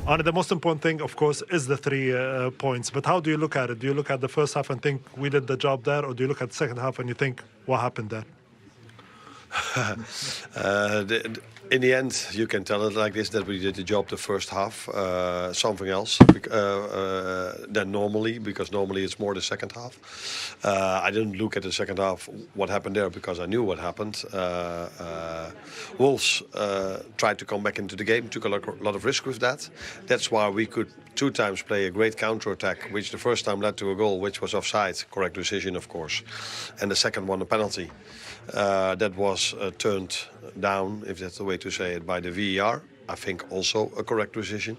Arne, the most important thing, of course, is the 3 points. But how do you look at it? Do you look at the first half and think we did the job there, or do you look at the second half and you think what happened there? In the end, you can tell it like this, that we did the job the first half, something else than normally, because normally it's more the second half. I didn't look at the second half, what happened there, because I knew what happened. Wolves tried to come back into the game, took a lot of risk with that. That's why we could 2 times play a great counter-attack, which the first time led to a goal, which was offside, correct decision, of course. And the second one, a penalty. That was turned down, if that's the way to say it, by the VAR. I think also a correct decision.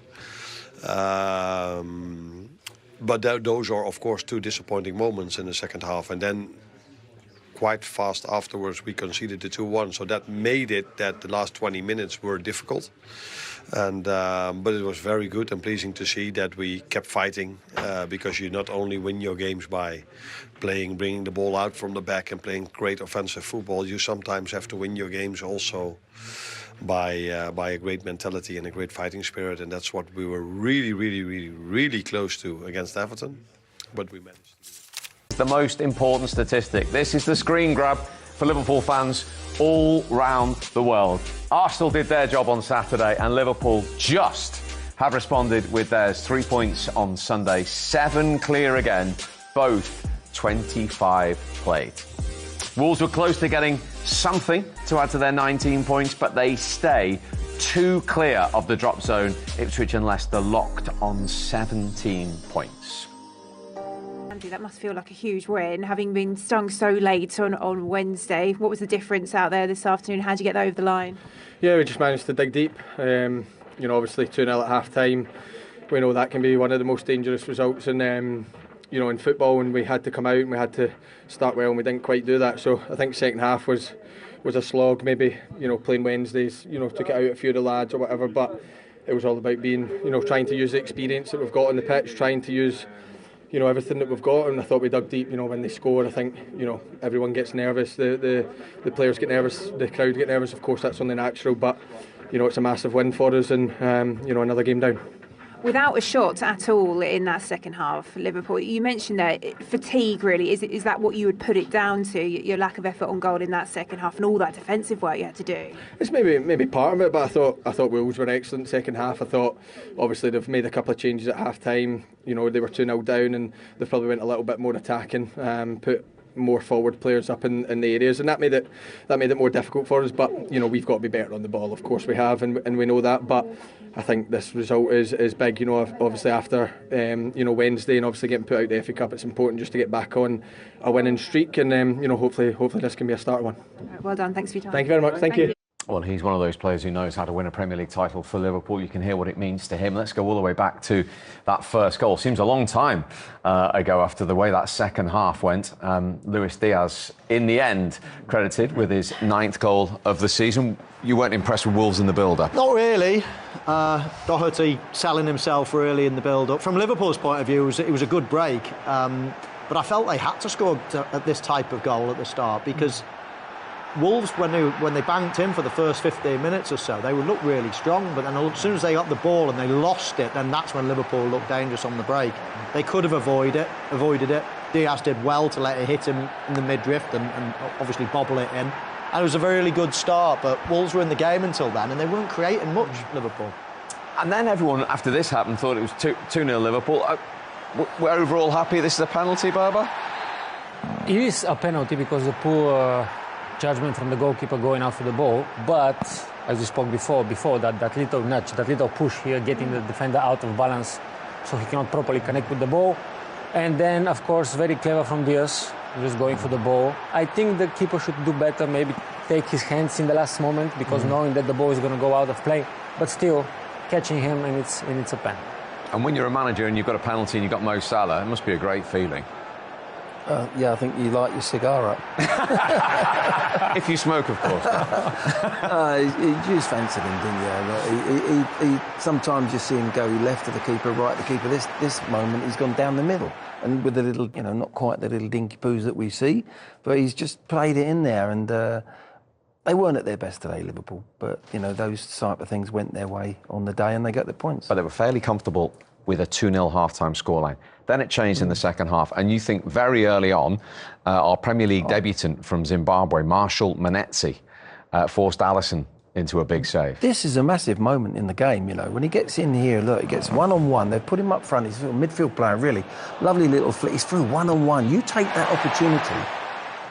But those are, of course, 2 disappointing moments in the second half. And then quite fast afterwards, we conceded the 2-1. So that made it that the last 20 minutes were difficult. And but it was very good and pleasing to see that we kept fighting, because you not only win your games by bringing the ball out from the back and playing great offensive football, you sometimes have to win your games also by a great mentality and a great fighting spirit. And that's what we were really close to against Everton, but we managed. The most important statistic. This is the screen grab for Liverpool fans all round the world. Arsenal did their job on Saturday and Liverpool just have responded with theirs. 3 points on Sunday, 7 clear again, both 25 played. Wolves were close to getting something to add to their 19 points, but they stay 2 clear of the drop zone. Ipswich and Leicester locked on 17 points. That must feel like a huge win, having been stung so late on Wednesday. What was the difference out there this afternoon? How did you get that over the line? Yeah, we just managed to dig deep. Obviously 2-0 at half-time. We know that can be one of the most dangerous results in football, and we had to come out and we had to start well, and we didn't quite do that. So I think second half was a slog. Maybe, playing Wednesdays, took it out a few of the lads or whatever, but it was all about being, trying to use the experience that we've got on the pitch, trying to use everything that we've got, and I thought we dug deep. When they score, I think everyone gets nervous. The players get nervous, the crowd get nervous. Of course, that's only natural, but it's a massive win for us, and another game down. Without a shot at all in that second half, Liverpool, you mentioned that fatigue really. Is that what you would put it down to, your lack of effort on goal in that second half and all that defensive work you had to do? It's maybe part of it, but I thought Wolves were excellent second half. I thought obviously they've made a couple of changes at half time. They were 2-0 down and they probably went a little bit more attacking, put more forward players up in the areas, and that made it more difficult for us. But we've got to be better on the ball, of course we have, and we know that. But I think this result is big. Obviously after Wednesday and obviously getting put out the FA Cup, it's important just to get back on a winning streak, and hopefully this can be a start one. Well done. Thanks for your time. Thank you very much. Thank you. Well, he's one of those players who knows how to win a Premier League title for Liverpool. You can hear what it means to him. Let's go all the way back to that first goal. Seems a long time ago after the way that second half went. Luis Diaz, in the end, credited with his 9th goal of the season. You weren't impressed with Wolves in the build-up? Not really. Doherty selling himself really in the build-up. From Liverpool's point of view, it was a good break. But I felt they had to score at this type of goal at the start, because Wolves, when they banked in for the first 15 minutes or so, they would look really strong, but then as soon as they got the ball and they lost it, then that's when Liverpool looked dangerous on the break. They could have avoided it. Diaz did well to let it hit him in the mid-drift and obviously bobble it in. And it was a really good start, but Wolves were in the game until then and they weren't creating much, Liverpool. And then everyone, after this happened, thought it was 2-0 Liverpool. We're overall happy this is a penalty, Barber? It is a penalty because of poor judgment from the goalkeeper going out for the ball, but as we spoke before that little nudge, that little push here, getting the defender out of balance so he cannot properly connect with the ball. And then, of course, very clever from Diaz, just going for the ball. I think the keeper should do better, maybe take his hands in the last moment, because knowing that the ball is going to go out of play, but still catching him, and it's a pen. And when you're a manager and you've got a penalty and you've got Mo Salah, it must be a great feeling. Yeah, I think you light your cigar up. If you smoke, of course. He just fancied him, didn't you? He sometimes you see him go left of the keeper, right of the keeper. This moment he's gone down the middle, and with the little, not quite the little dinky poos that we see, but he's just played it in there, and They weren't at their best today, Liverpool, but, you know, those type of things went their way on the day and they got the points. But they were fairly comfortable with a 2-0 half-time scoreline. Then it changed in the second half, and you think very early on, our Premier League debutant from Zimbabwe, Marshall Manetsi, forced Alisson into a big save. This is a massive moment in the game, you know. When he gets in here, look, he gets one-on-one. They've put him up front. He's a midfield player, really. Lovely little flick. He's through one-on-one. You take that opportunity,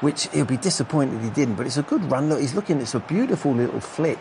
which he'll be disappointed he didn't, but it's a good run. Look, he's looking, it's a beautiful little flick.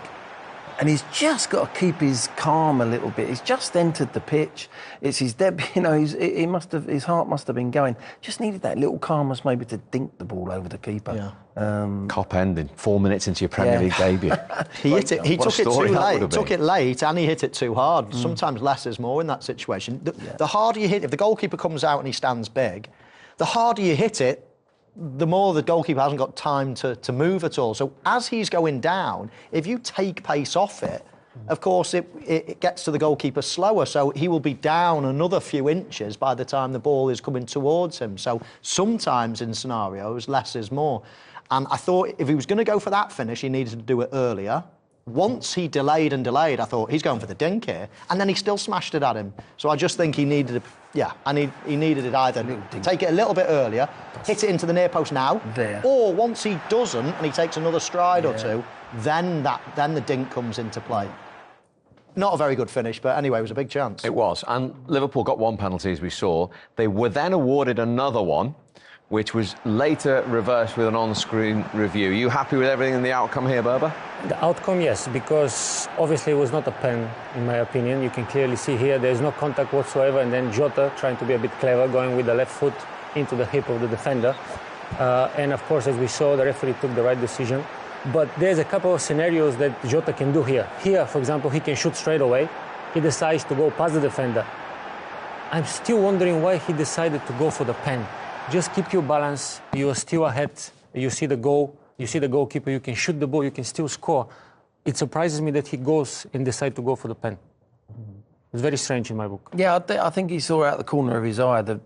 And he's just got to keep his calm a little bit. He's just entered the pitch. It's his you know, his heart must have been going. Just needed that little calmness maybe to dink the ball over the keeper. Yeah. Cop ending 4 minutes into your Premier League debut. He hit it. He took it too late. Took it late, and he hit it too hard. Sometimes less is more in that situation. The harder you hit, if the goalkeeper comes out and he stands big, the harder you hit it, the more the goalkeeper hasn't got time to move at all. So as he's going down, if you take pace off it, of course it gets to the goalkeeper slower, so he will be down another few inches by the time the ball is coming towards him. So sometimes in scenarios, less is more. And I thought if he was going to go for that finish, he needed to do it earlier. Once he delayed, I thought he's going for the dink here, and then he still smashed it at him. So I just think he needed he needed it either take it a little bit earlier, hit it into the near post now, or once he doesn't and he takes another stride or two, then the dink comes into play. Not a very good finish, but anyway, it was a big chance. It was, and Liverpool got one penalty, as we saw. They were then awarded another one, which was later reversed with an on-screen review. Are you happy with everything in the outcome here, Berber? The outcome, yes, because obviously it was not a pen, in my opinion. You can clearly see here there's no contact whatsoever, and then Jota, trying to be a bit clever, going with the left foot into the hip of the defender. And of course, as we saw, the referee took the right decision. But there's a couple of scenarios that Jota can do here. Here, for example, he can shoot straight away. He decides to go past the defender. I'm still wondering why he decided to go for the pen. Just keep your balance. You are still ahead. You see the goal. You see the goalkeeper. You can shoot the ball. You can still score. It surprises me that he goes and decides to go for the pen. It's very strange in my book. Yeah, I think he saw out the corner of his eye the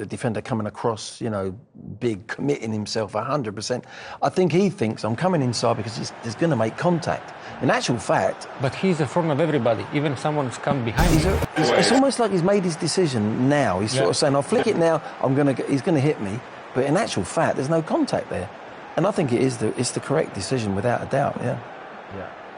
defender coming across, you know, big, committing himself 100%. I think he thinks I'm coming inside because he's going to make contact. In actual fact... But he's in front of everybody, even if someone's come behind him. It's almost like he's made his decision now. He's sort of saying, I'll flick it now, he's going to hit me. But in actual fact, there's no contact there. And I think it's the correct decision, without a doubt,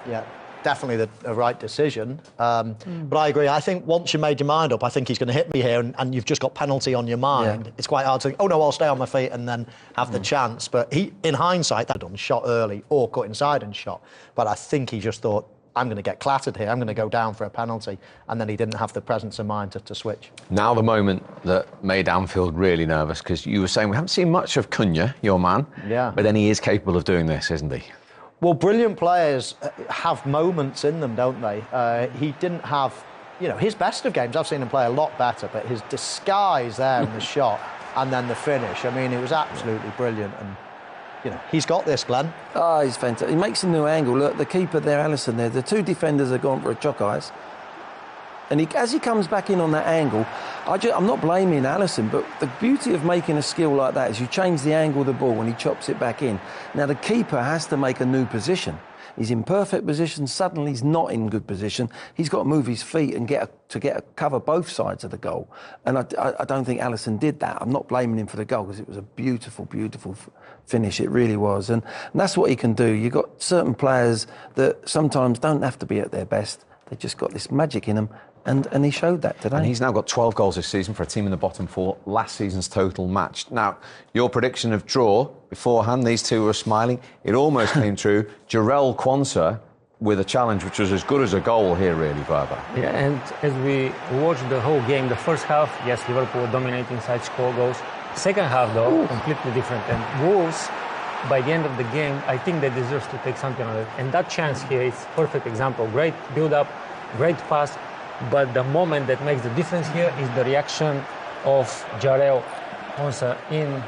Yeah, definitely the right decision. But I agree. I think once you made your mind up, I think he's going to hit me here, and you've just got penalty on your mind. Yeah. It's quite hard to think, oh no, I'll stay on my feet and then have the chance. But he, in hindsight, that done shot early or cut inside and shot. But I think he just thought, I'm going to get clattered here. I'm going to go down for a penalty, and then he didn't have the presence of mind to switch. Now the moment that made Anfield really nervous, because you were saying we haven't seen much of Cunha, your man. Yeah. But then he is capable of doing this, isn't he? Well, brilliant players have moments in them, don't they? He didn't have, his best of games. I've seen him play a lot better, but his disguise there in the shot and then the finish, I mean, it was absolutely brilliant. And, he's got this, Glenn. Oh, he's fantastic. He makes a new angle. Look, the keeper there, Alisson there, the two defenders have gone for a chock eyes. And as he comes back in on that angle, I'm not blaming Alisson, but the beauty of making a skill like that is you change the angle of the ball when he chops it back in. Now, the keeper has to make a new position. He's in perfect position. Suddenly, he's not in good position. He's got to move his feet and cover both sides of the goal. And I don't think Alisson did that. I'm not blaming him for the goal because it was a beautiful, beautiful finish. It really was. And that's what he can do. You've got certain players that sometimes don't have to be at their best. They've just got this magic in them. And he showed that today. And he's now got 12 goals this season for a team in the bottom four, last season's total matched. Now, your prediction of draw, beforehand, these two were smiling. It almost came true. Jarell Quansah with a challenge which was as good as a goal here, really, Berber. Yeah, and as we watched the whole game, the first half, yes, Liverpool were dominating inside, score goals. Second half, though, completely different. And Wolves, by the end of the game, I think they deserve to take something on it. And that chance here is perfect example. Great build-up, great pass. But the moment that makes the difference here is the reaction of Jarell Quansah in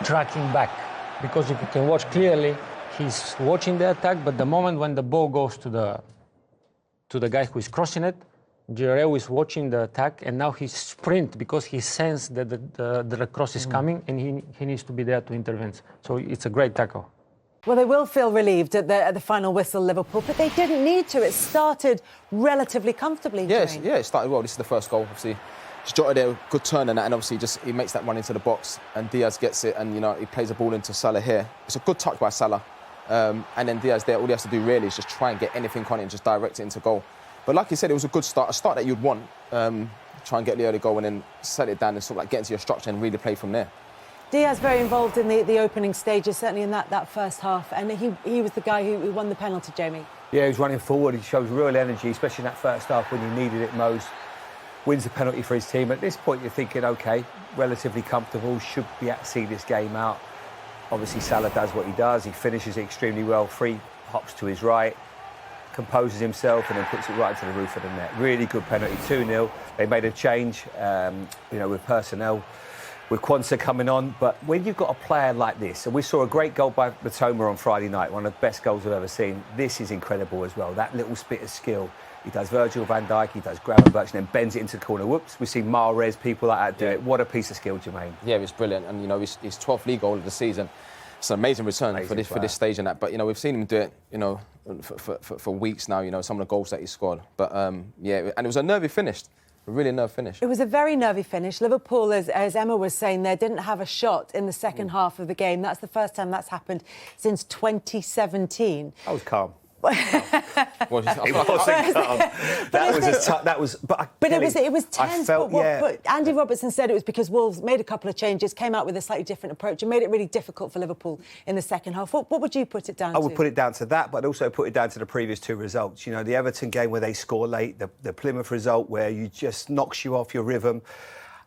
tracking back. Because if you can watch clearly, he's watching the attack, but the moment when the ball goes to the guy who is crossing it, Jarell is watching the attack, and now he sprint because he sensed that the cross is coming, and he needs to be there to intervene. So it's a great tackle. Well, they will feel relieved at the final whistle, Liverpool, but they didn't need to. It started relatively comfortably. It started well. This is the first goal, obviously. Just jotted there, good turn and that, and obviously he makes that run into the box, and Diaz gets it, and he plays the ball into Salah here. It's a good touch by Salah, and then Diaz there. All he has to do really is just try and get anything on it and just direct it into goal. But like you said, it was a good start, a start that you'd want. Try and get the early goal and then set it down and sort of like get into your structure and really play from there. Diaz very involved in the opening stages, certainly in that first half, and he was the guy who won the penalty, Jamie. Yeah, he was running forward. He shows real energy, especially in that first half when you needed it most. Wins the penalty for his team. At this point, you're thinking, OK, relatively comfortable, should be able to see this game out. Obviously, Salah does what he does. He finishes it extremely well. 3 hops to his right, composes himself and then puts it right into the roof of the net. Really good penalty, 2-0. They made a change, with personnel, with Quansah coming on. But when you've got a player like this, and we saw a great goal by Matoma on Friday night, one of the best goals I've ever seen. This is incredible as well. That little spit of skill. He does Virgil van Dijk, he does Gravenberch, and then bends it into the corner. Whoops, we've seen Mahrez, people like that do it. What a piece of skill, Jermaine. Yeah, it's brilliant. And, his 12th league goal of the season. It's an amazing return for this stage and that. But, we've seen him do it, for weeks now, some of the goals that he scored. But, and it was a nervy finish. A really nerve finish. It was a very nervy finish. Liverpool, as Emma was saying there, didn't have a shot in the second half of the game. That's the first time that's happened since 2017. I was calm. It wasn't calm. But it was tense. But Andy Robertson said it was because Wolves made a couple of changes, came out with a slightly different approach, and made it really difficult for Liverpool in the second half. What would you put it down to? I would put it down to that, but also put it down to the previous 2 results. The Everton game where they score late, the Plymouth result where you just knocks you off your rhythm.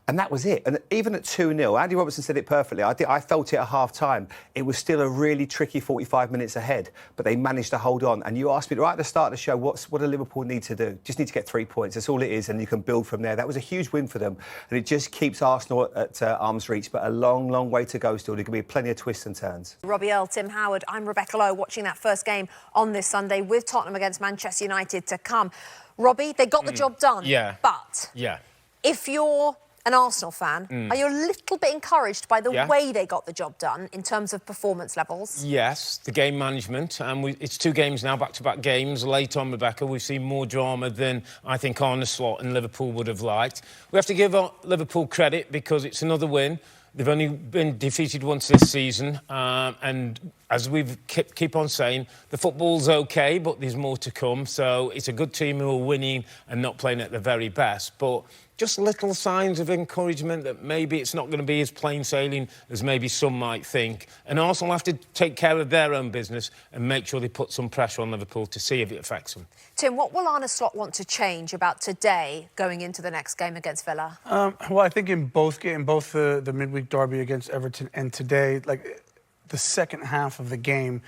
And that was it. And even at 2-0, Andy Robertson said it perfectly. I felt it at half-time. It was still a really tricky 45 minutes ahead, but they managed to hold on. And you asked me right at the start of the show, what do Liverpool need to do? Just need to get 3 points. That's all it is, and you can build from there. That was a huge win for them. And it just keeps Arsenal at arm's reach, but a long, long way to go still. There can be plenty of twists and turns. Robbie Earl, Tim Howard, I'm Rebecca Lowe, watching that first game on this Sunday with Tottenham against Manchester United to come. Robbie, they got the job done. Yeah. But if you're an Arsenal fan, are you a little bit encouraged by the way they got the job done in terms of performance levels? Yes, the game management. And it's 2 games now, back-to-back games. Late on, Rebecca, we've seen more drama than I think Arne and Liverpool would have liked. We have to give Liverpool credit because it's another win. They've only been defeated once this season. And as we've keep on saying, the football's OK, but there's more to come. So it's a good team who are winning and not playing at their very best. But just little signs of encouragement that maybe it's not going to be as plain sailing as maybe some might think. And Arsenal have to take care of their own business and make sure they put some pressure on Liverpool to see if it affects them. Tim, what will Arne Slot want to change about today going into the next game against Villa? Well, I think in both the midweek derby against Everton and today, like the second half of the game,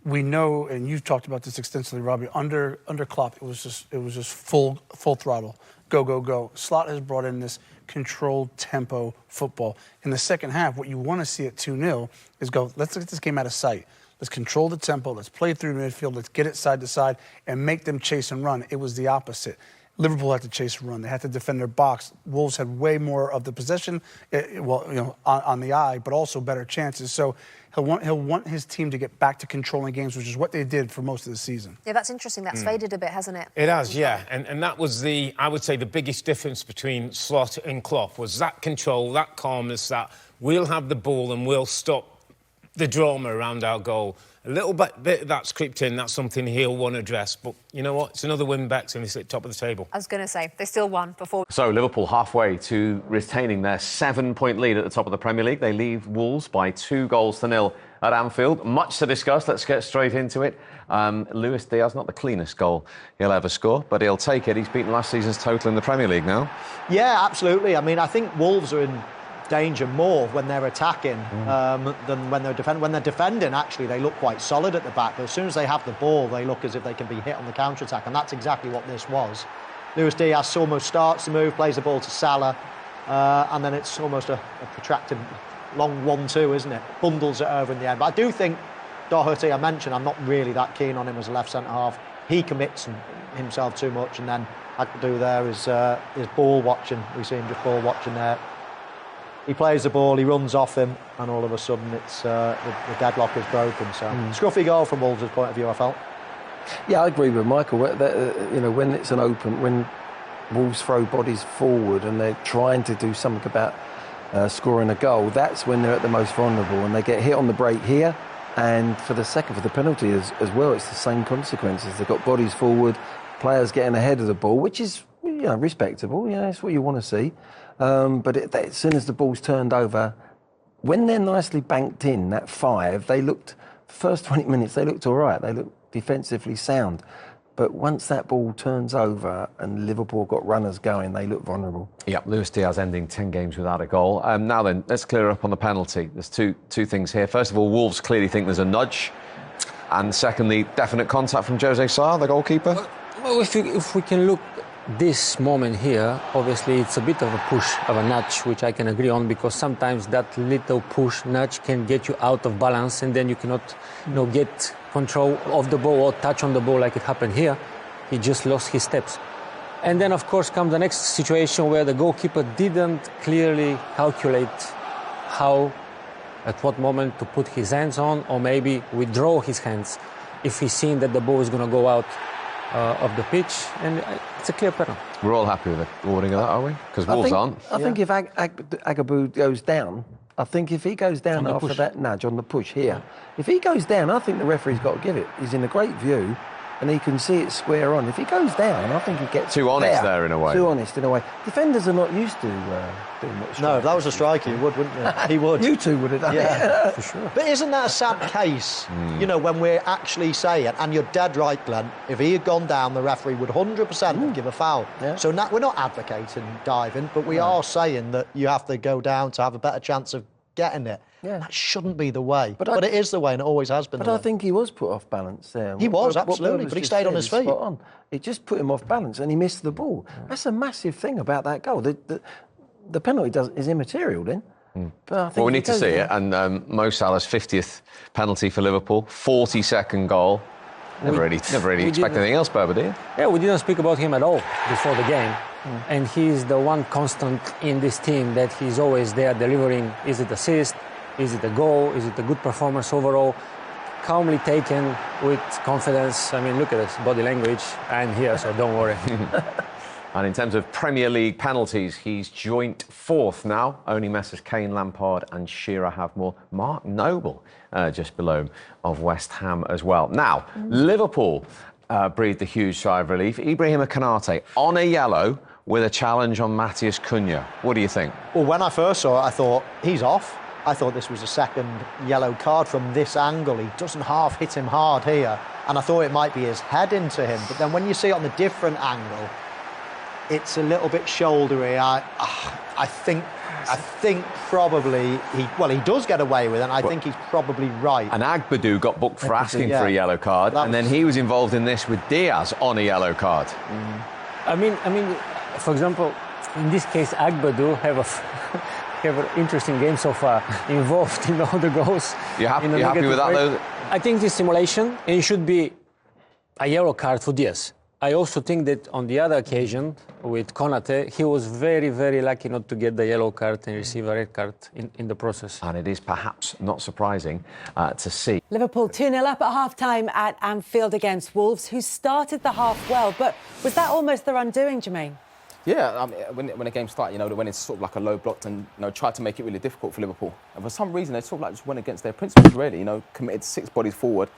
we know, and you've talked about this extensively, Robbie. Under Klopp, it was just full throttle, go. Slot has brought in this controlled tempo football. In the second half, what you want to see at 2-0 is let's get this game out of sight. Let's control the tempo. Let's play through midfield. Let's get it side to side and make them chase and run. It was the opposite. Liverpool had to chase and run. They had to defend their box. Wolves had way more of the possession, on the eye, but also better chances. So he'll want his team to get back to controlling games, which is what they did for most of the season. Yeah, that's interesting. That's faded a bit, hasn't it? It has, yeah. And that was I would say, the biggest difference between Slot and Klopp was that control, that calmness, that we'll have the ball and we'll stop the drama around our goal. A little bit that's creeped in. That's something he'll want to address. But you know what? It's another win back and he's at the top of the table. I was going to say, they still won before. So Liverpool halfway to retaining their 7-point lead at the top of the Premier League. They leave Wolves by 2-0 at Anfield. Much to discuss. Let's get straight into it. Luis Diaz, not the cleanest goal he'll ever score, but he'll take it. He's beaten last season's total in the Premier League now. Yeah, absolutely. I mean, I think Wolves are in danger more when they're attacking than when they're defending. When they're defending, actually, they look quite solid at the back. But as soon as they have the ball, they look as if they can be hit on the counter-attack, and that's exactly what this was. Luis Diaz almost starts the move, plays the ball to Salah, and then it's almost a protracted long 1-2, isn't it? Bundles it over in the end. But I do think Doherty, I mentioned, I'm not really that keen on him as a left centre-half. He commits himself too much, and then I could do there is ball watching. We see him just ball watching there. He plays the ball, he runs off him, and all of a sudden it's the deadlock is broken. So scruffy goal from Wolves' point of view, I felt. Yeah, I agree with Michael. When it's an open, when Wolves throw bodies forward and they're trying to do something about scoring a goal, that's when they're at the most vulnerable, and they get hit on the break here. And for the penalty as well, it's the same consequences. They've got bodies forward, players getting ahead of the ball, which is respectable. It's what you want to see. But as soon as the ball's turned over, when they're nicely banked in, that 5, they looked, first 20 minutes, they looked all right. They looked defensively sound. But once that ball turns over and Liverpool got runners going, they look vulnerable. Yeah, Luis Diaz ending 10 games without a goal. Now then, let's clear up on the penalty. There's two things here. First of all, Wolves clearly think there's a nudge. And secondly, definite contact from Jose Salah, the goalkeeper. Well, if we can look this moment here, obviously it's a bit of a push, of a nudge, which I can agree on, because sometimes that little push nudge can get you out of balance, and then you cannot, get control of the ball or touch on the ball like it happened here. He just lost his steps. And then, of course, comes the next situation where the goalkeeper didn't clearly calculate at what moment to put his hands on, or maybe withdraw his hands if he's seen that the ball is going to go out of the pitch, and it's a clear penalty. We're all happy with the awarding of that, are we? Because Wolves aren't. I think if Agabou goes down, if he goes down after that nudge on the push here, if he goes down, I think the referee's got to give it. He's in a great view, and he can see it square on. If he goes down, I think he gets too honest there in a way. Too honest in a way. Defenders are not used to doing what. No, if that was a striker, you would, wouldn't you? He would. You two would have done it. For sure. But isn't that a sad case? When we're actually saying, and you're dead right, Glenn, if he had gone down, the referee would 100% give a foul. Yeah. So we're not advocating diving, but we are saying that you have to go down to have a better chance of getting it. Yeah. That shouldn't be the way. But it is the way, and it always has been the way. But I think he was put off balance there. He was, absolutely, but he stayed on his feet. Spot on. It just put him off balance, and he missed the ball. Yeah. That's a massive thing about that goal. The penalty is immaterial then. But I think we need to see it. And Mo Salah's 50th penalty for Liverpool, 42nd goal. Never really expect anything else, Berber, do you? Yeah, we didn't speak about him at all before the game. And he's the one constant in this team that he's always there delivering. Is it assist? Is it a goal? Is it a good performance overall? Calmly taken with confidence. I mean, look at his body language. I'm here, so don't worry. And in terms of Premier League penalties, he's joint 4th now. Only Messrs Kane, Lampard and Shearer have more. Mark Noble just below him of West Ham as well. Now, Liverpool breathed a huge sigh of relief. Ibrahim Konate on a yellow with a challenge on Matheus Cunha. What do you think? Well, when I first saw it, I thought, he's off. I thought this was a second yellow card from this angle. He doesn't half hit him hard here, and I thought it might be his head into him. But then when you see it on the different angle, it's a little bit shouldery. I think probably he does get away with it, and I think he's probably right. And Agbadou got booked for asking for a yellow card, and then he was involved in this with Diaz on a yellow card. I mean, for example, in this case, Agbadou have an interesting game so far, involved in all the goals. You happy with that, though? I think this simulation, and it should be a yellow card for Diaz. I also think that on the other occasion with Konate, he was very, very lucky not to get the yellow card and receive a red card in the process. And it is perhaps not surprising to see. Liverpool 2-0 up at half-time at Anfield against Wolves, who started the half well. But was that almost their undoing, Jermaine? Yeah, I mean, when the game started, when it's sort of like a low block and tried to make it really difficult for Liverpool. And for some reason, they sort of like just went against their principles, really. Committed 6 bodies forward.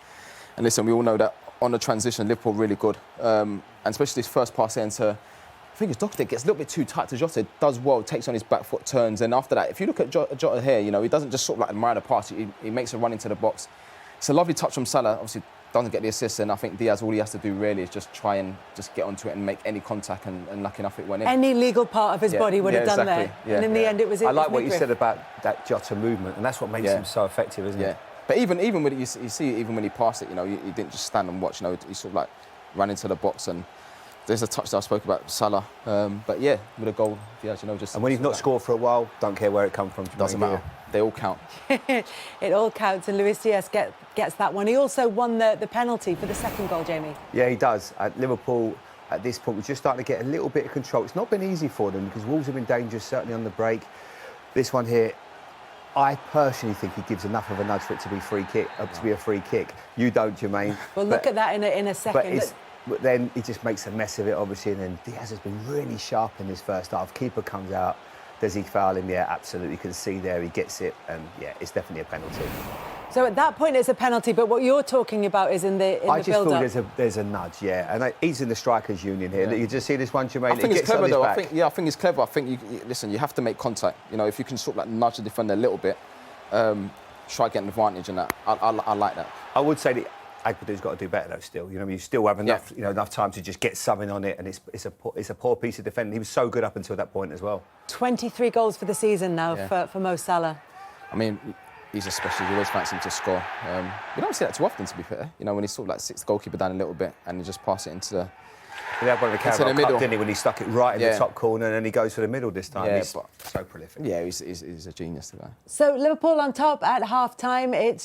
And listen, we all know that on the transition, Liverpool really good. And especially this first pass into, I think it's Doherty, gets a little bit too tight to Jota, does well, takes on his back foot, turns. And after that, if you look at Jota here, he doesn't just sort of like admire the pass, he makes a run into the box. It's a lovely touch from Salah, obviously doesn't get the assist, and I think Diaz, all he has to do really is just try and just get onto it and make any contact, and lucky enough it went in. Any legal part of his body would have done exactly. there. And in the end, it was. I like what you said about that Jota movement, and that's what makes him so effective, isn't it? But even when you see, even when he passed it, he didn't just stand and watch. He sort of like ran into the box, and there's a touch that I spoke about Salah. But yeah, with a goal, just. And when you've not scored for a while, don't care where it comes from. Doesn't matter. They all count. It all counts, and Luis Diaz gets that one. He also won the penalty for the second goal, Jamie. Yeah, he does. At Liverpool, at this point, we're just starting to get a little bit of control. It's not been easy for them because Wolves have been dangerous, certainly on the break. This one here, I personally think he gives enough of a nudge for it to be a free kick. You don't, Jermaine. Well, look at that in a second. But then he just makes a mess of it, obviously, and then Diaz has been really sharp in this first half. Keeper comes out. Does he foul him? Yeah, absolutely. You can see there he gets it, and yeah, it's definitely a penalty. So at that point, it's a penalty. But what you're talking about is in the I just build-up. feel there's a nudge, yeah, and he's in the strikers' union here. Yeah. You just see this one, Jermaine. I think it's clever though. I think it's clever. I think listen, you have to make contact. You know, if you can sort of like nudge the defender a little bit, try get an advantage in that. I like that. I would say that Agbadou's got to do better though. Still, you know, you still have enough, enough time to just get something on it, and it's a poor piece of defending. He was so good up until that point as well. 23 goals for the season now for Mo Salah. I mean, he's a specialist. You always fancy him to score. We don't see that too often, to be fair. You know, when he sort of like sits the goalkeeper down a little bit and he just pass it into the. He had one of the Carabao Cup, didn't he, when he stuck it right in the top corner, and then he goes for the middle this time. Yeah, he's so prolific. Yeah, he's a genius, the guy. So Liverpool on top at half-time. It's